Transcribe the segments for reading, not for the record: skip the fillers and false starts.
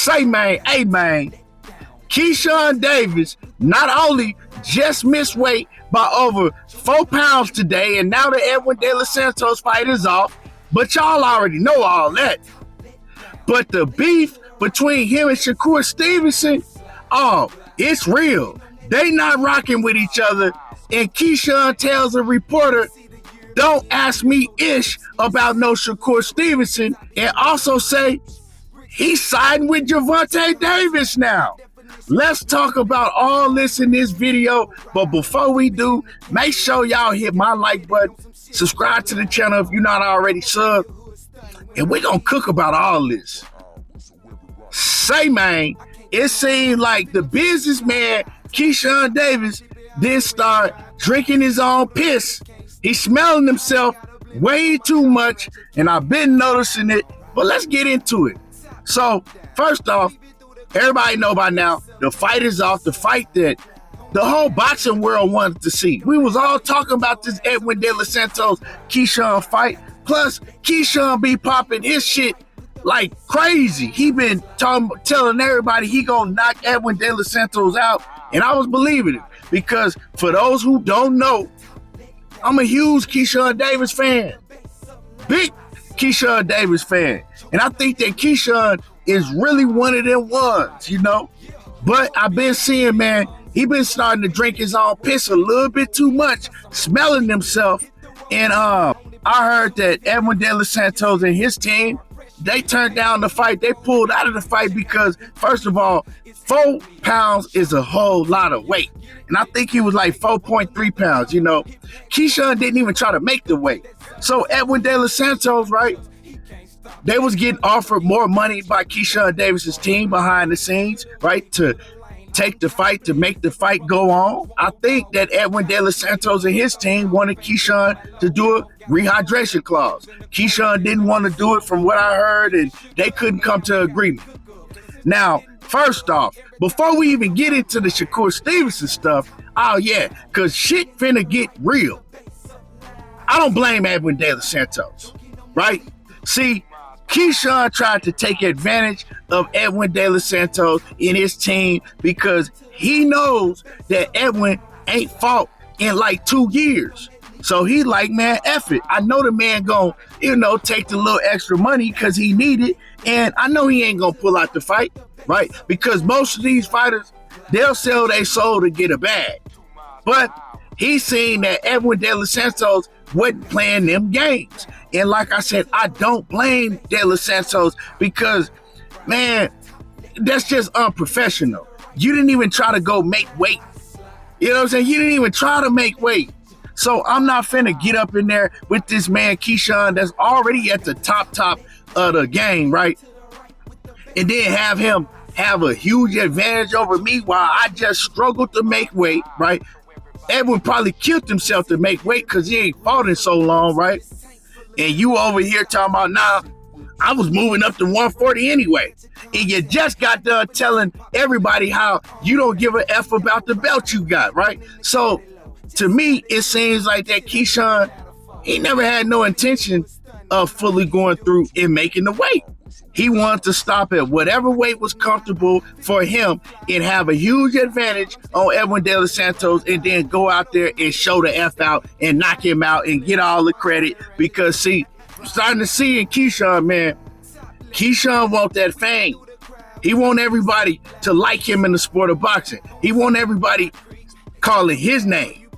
Say, man, hey, man, Keyshawn Davis not only just missed weight by over 4 pounds today, and now the Edwin De Los Santos fight is off, but y'all already know all that. But the beef between him and Shakur Stevenson, oh, it's real. They not rocking with each other, and Keyshawn tells a reporter, don't ask me ish about no Shakur Stevenson, and also say he's siding with Gervonta Davis now. Let's talk about all this in this video, but before we do, make sure y'all hit my like button, subscribe to the channel if you're not already subbed, and we're gonna cook about all this. Say, man, it seemed like the businessman Keyshawn Davis did start drinking his own piss. He's smelling himself way too much, and I've been noticing it, but let's get into it. So, first off, everybody know by now, the fight is off, the fight that the whole boxing world wanted to see. We was all talking about this Edwin De Los Santos Keyshawn fight, plus Keyshawn be popping his shit like crazy. He been telling everybody he gonna knock Edwin De Los Santos out, and I was believing it, because for those who don't know, I'm a huge Keyshawn Davis fan. Big Keyshawn Davis fan. And I think that Keyshawn is really one of them ones, you know? But I've been seeing, man, he been starting to drink his own piss a little bit too much, smelling himself. And I heard that Edwin De Los Santos and his team, they turned down the fight. They pulled out of the fight because, first of all, 4 pounds is a whole lot of weight. And I think he was like 4.3 pounds, you know. Keyshawn didn't even try to make the weight. So Edwin De Los Santos, right, they was getting offered more money by Keyshawn Davis's team behind the scenes, right, to take the fight, to make the fight go on. I think that Edwin De Los Santos and his team wanted Keyshawn to do a rehydration clause. Keyshawn didn't want to do it from what I heard, and they couldn't come to agreement. Now, first off, before we even get into the Shakur Stevenson stuff, oh yeah, because shit finna get real. I don't blame Edwin De Los Santos, right? See, Keyshawn tried to take advantage of Edwin De Los Santos and his team because he knows that Edwin ain't fought in like 2 years. So he like, man, F it. I know the man gon', take the little extra money because he need it. And I know he ain't gonna pull out the fight, right? Because most of these fighters, they'll sell their soul to get a bag. But he's seen that Edwin De Los Santos wasn't playing them games. And like I said, I don't blame De Los Santos because, man, that's just unprofessional. You didn't even try to go make weight. You know what I'm saying? You didn't even try to make weight. So I'm not finna get up in there with this man Keyshawn that's already at the top of the game, right? And then have him have a huge advantage over me while I just struggled to make weight, right? Edwin probably killed himself to make weight because he ain't fought in so long, right? And you over here talking about, nah, I was moving up to 140 anyway. And you just got done telling everybody how you don't give a F about the belt you got, right? So to me, it seems like that Keyshawn, he never had no intention of fully going through and making the weight. He wanted to stop at whatever weight was comfortable for him and have a huge advantage on Edwin De Los Santos and then go out there and show the F out and knock him out and get all the credit. Because, see, I'm starting to see in Keyshawn, man, Keyshawn want that fame. He want everybody to like him in the sport of boxing. He want everybody calling his name.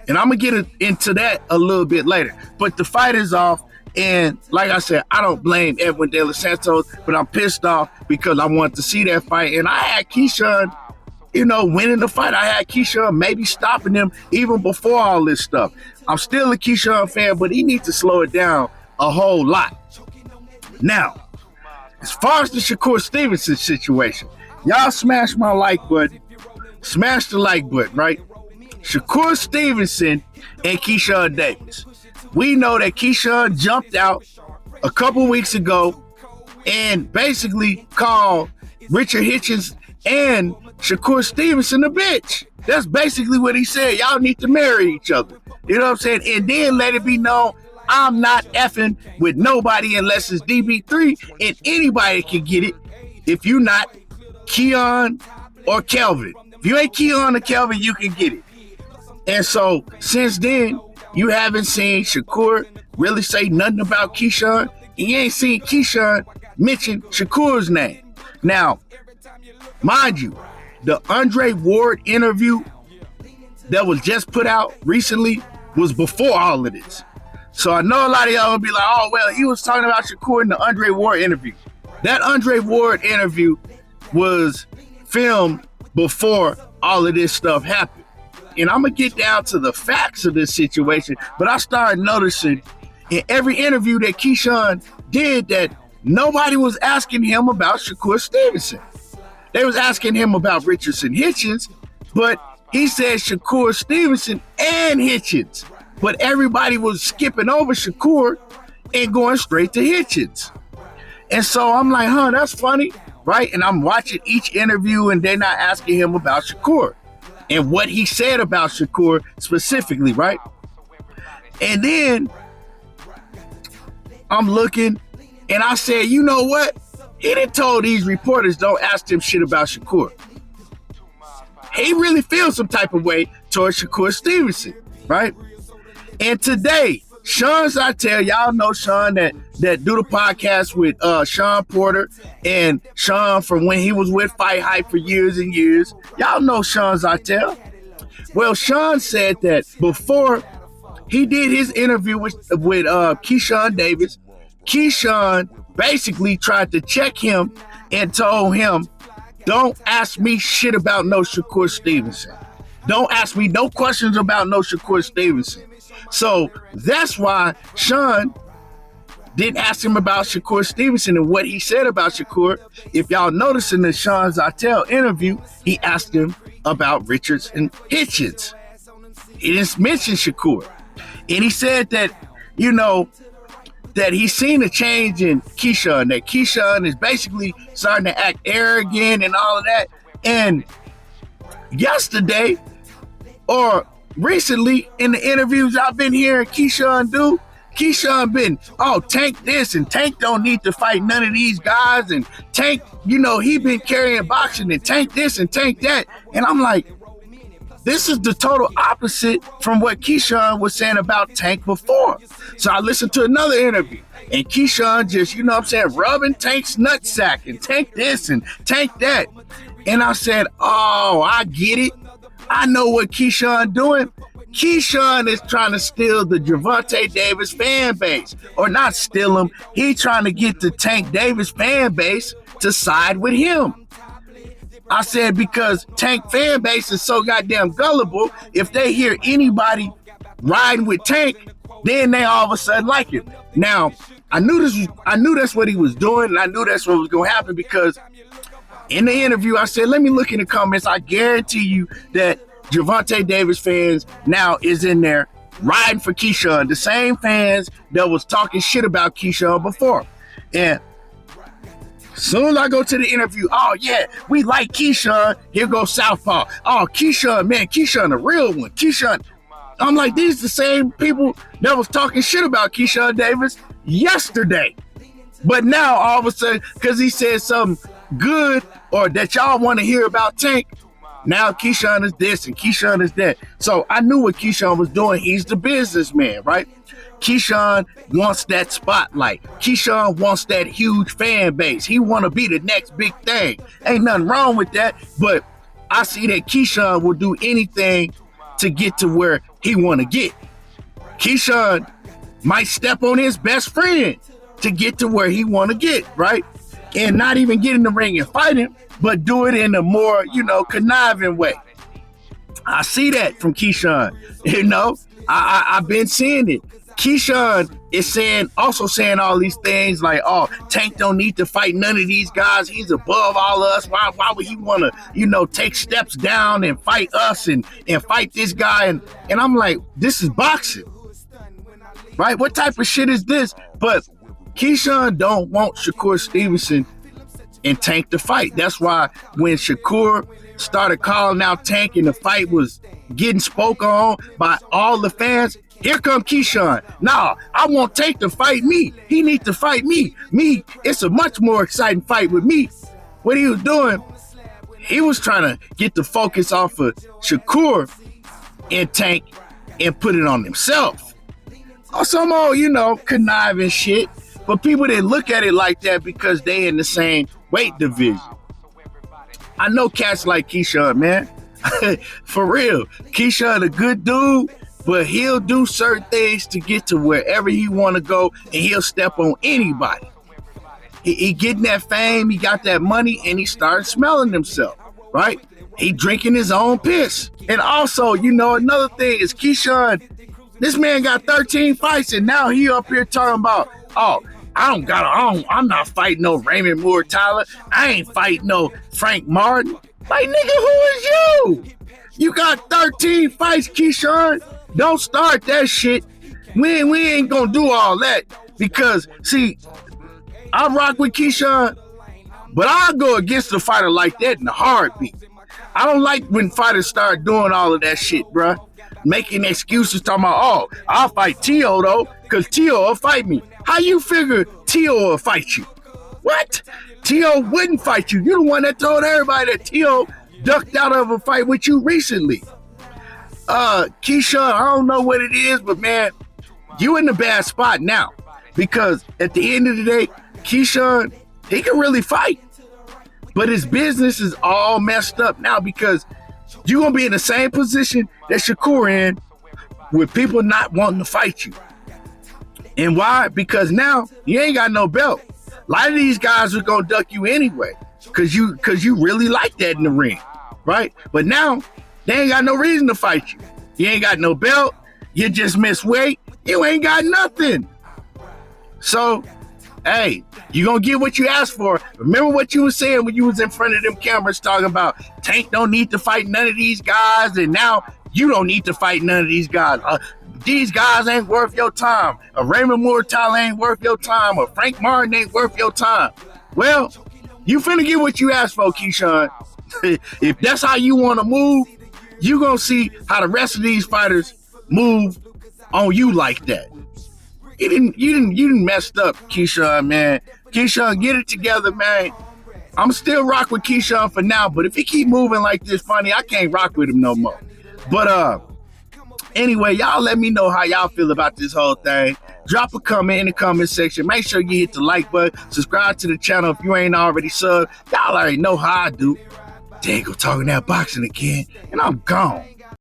And I'm going to get into that a little bit later. But the fight is off. And like I said, I don't blame Edwin De Los Santos, but I'm pissed off because I wanted to see that fight. And I had Keyshawn, winning the fight. I had Keyshawn maybe stopping him even before all this stuff. I'm still a Keyshawn fan, but he needs to slow it down a whole lot. Now, as far as the Shakur Stevenson situation, y'all smash my like button. Smash the like button, right? Shakur Stevenson and Keyshawn Davis. We know that Keyshawn jumped out a couple weeks ago and basically called Richard Hitchens and Shakur Stevenson a bitch. That's basically what he said. Y'all need to marry each other. You know what I'm saying? And then let it be known, I'm not effing with nobody unless it's DB3, and anybody can get it. if you not Keon or Kelvin. If you ain't Keon or Kelvin, you can get it. And so since then, you haven't seen Shakur really say nothing about Keyshawn, and you ain't seen Keyshawn mention Shakur's name. Now, mind you, the Andre Ward interview that was just put out recently was before all of this. So I know a lot of y'all will be like, oh, well, he was talking about Shakur in the Andre Ward interview. That Andre Ward interview was filmed before all of this stuff happened. And I'm going to get down to the facts of this situation, but I started noticing in every interview that Keyshawn did that nobody was asking him about Shakur Stevenson. They was asking him about Richardson Hitchens, but he said Shakur Stevenson and Hitchens. But everybody was skipping over Shakur and going straight to Hitchens. And so I'm like, that's funny, right? And I'm watching each interview and they're not asking him about Shakur and what he said about Shakur specifically, right? And then I'm looking and I said, you know what? He done told these reporters don't ask him shit about Shakur. He really feels some type of way towards Shakur Stevenson, right? And today, Sean Zartel, y'all know Sean that do the podcast with Sean Porter and Sean from when he was with Fight Hype for years and years. Y'all know Sean Zartel. Well, Sean said that before he did his interview with Keyshawn Davis, Keyshawn basically tried to check him and told him, don't ask me shit about no Shakur Stevenson. Don't ask me no questions about no Shakur Stevenson. So that's why Sean didn't ask him about Shakur Stevenson and what he said about Shakur. If y'all notice in the Sean Zartel interview, he asked him about Richards and Hitchens. He didn't mention Shakur. And he said that, that he's seen a change in Keyshawn, that Keyshawn is basically starting to act arrogant and all of that. And yesterday, or recently in the interviews I've been hearing Keyshawn do, Keyshawn been, Tank this and Tank don't need to fight none of these guys, and Tank, he been carrying boxing and Tank this and Tank that. And I'm like, this is the total opposite from what Keyshawn was saying about Tank before. So I listened to another interview and Keyshawn just, rubbing Tank's nutsack and Tank this and Tank that. And I said, I get it. I know what Keyshawn doing. Keyshawn is trying to steal the Gervonta Davis fan base. Or not steal him. He trying to get the Tank Davis fan base to side with him. I said because Tank fan base is so goddamn gullible, if they hear anybody riding with Tank, then they all of a sudden like him. Now, I knew that's what he was doing, and I knew that's what was gonna happen because in the interview I said, let me look in the comments. I guarantee you that Gervonta Davis fans now is in there riding for Keyshawn, the same fans that was talking shit about Keyshawn before. And soon as I go to the interview, we like Keyshawn. Here goes Southpaw. Keyshawn, man, Keyshawn the real one. Keyshawn. I'm like, these the same people that was talking shit about Keyshawn Davis yesterday. But now all of a sudden, because he said something good or that y'all want to hear about Tank, now Keyshawn is this and Keyshawn is that. So I knew what Keyshawn was doing. He's the businessman, right? Keyshawn wants that spotlight. Keyshawn wants that huge fan base. He want to be the next big thing. Ain't nothing wrong with that, but I see that Keyshawn will do anything to get to where he want to get. Keyshawn might step on his best friend to get to where he want to get, right? And not even get in the ring and fight him, but do it in a more, conniving way. I see that from Keyshawn. I've been seeing it. Keyshawn is also saying all these things like, Tank don't need to fight none of these guys. He's above all of us. Why would he want to, take steps down and fight us and fight this guy? And I'm like, this is boxing, right? What type of shit is this? But Keyshawn don't want Shakur Stevenson and Tank to fight. That's why when Shakur started calling out Tank and the fight was getting spoke on by all the fans, here come Keyshawn. Nah, I want Tank to fight me. He needs to fight me. It's a much more exciting fight with me. what he was doing, he was trying to get the focus off of Shakur and Tank and put it on himself. Or some old, conniving shit. But people didn't look at it like that because they in the same weight division. I know cats like Keyshawn, man. For real. Keyshawn a good dude, but he'll do certain things to get to wherever he want to go, and he'll step on anybody. He getting that fame, he got that money, and he started smelling himself, right? He drinking his own piss. And also, another thing is Keyshawn, this man got 13 fights, and now he up here talking about, I'm not fighting no Raymond Moore Tyler. I ain't fighting no Frank Martin. Like, nigga, who is you? You got 13 fights, Keyshawn. Don't start that shit. We ain't gonna do all that because, see, I rock with Keyshawn, but I'll go against a fighter like that in a heartbeat. I don't like when fighters start doing all of that shit, bruh. Making excuses talking about, I'll fight Tio though, because Tio will fight me. How you figure Tio will fight you? What? Tio wouldn't fight you. You're the one that told everybody that Tio ducked out of a fight with you recently. Keyshawn, I don't know what it is, but man, you in a bad spot now. Because at the end of the day, Keyshawn, he can really fight. But his business is all messed up now because you're going to be in the same position that Shakur in with people not wanting to fight you. And why? Because now you ain't got no belt. A lot of these guys are going to duck you anyway because you really like that in the ring, right? But now they ain't got no reason to fight you. You ain't got no belt. You just miss weight. You ain't got nothing. So, hey, you going to get what you asked for. Remember what you were saying when you was in front of them cameras talking about Tank don't need to fight none of these guys, and now you don't need to fight none of these guys. These guys ain't worth your time. A Raymond Moore Tyler ain't worth your time. A Frank Martin ain't worth your time. Well, you finna get what you asked for, Keyshawn. If that's how you want to move, you gonna see how the rest of these fighters move on you like that. You didn't messed up, Keyshawn, man. Keyshawn, get it together, man. I'm still rock with Keyshawn for now, but if he keep moving like this funny, I can't rock with him no more. But anyway, y'all let me know how y'all feel about this whole thing. Drop a comment in the comment section. Make sure you hit the like button. Subscribe to the channel if you ain't already subbed. Y'all already know how I do. There you go, talking that boxing again, and I'm gone.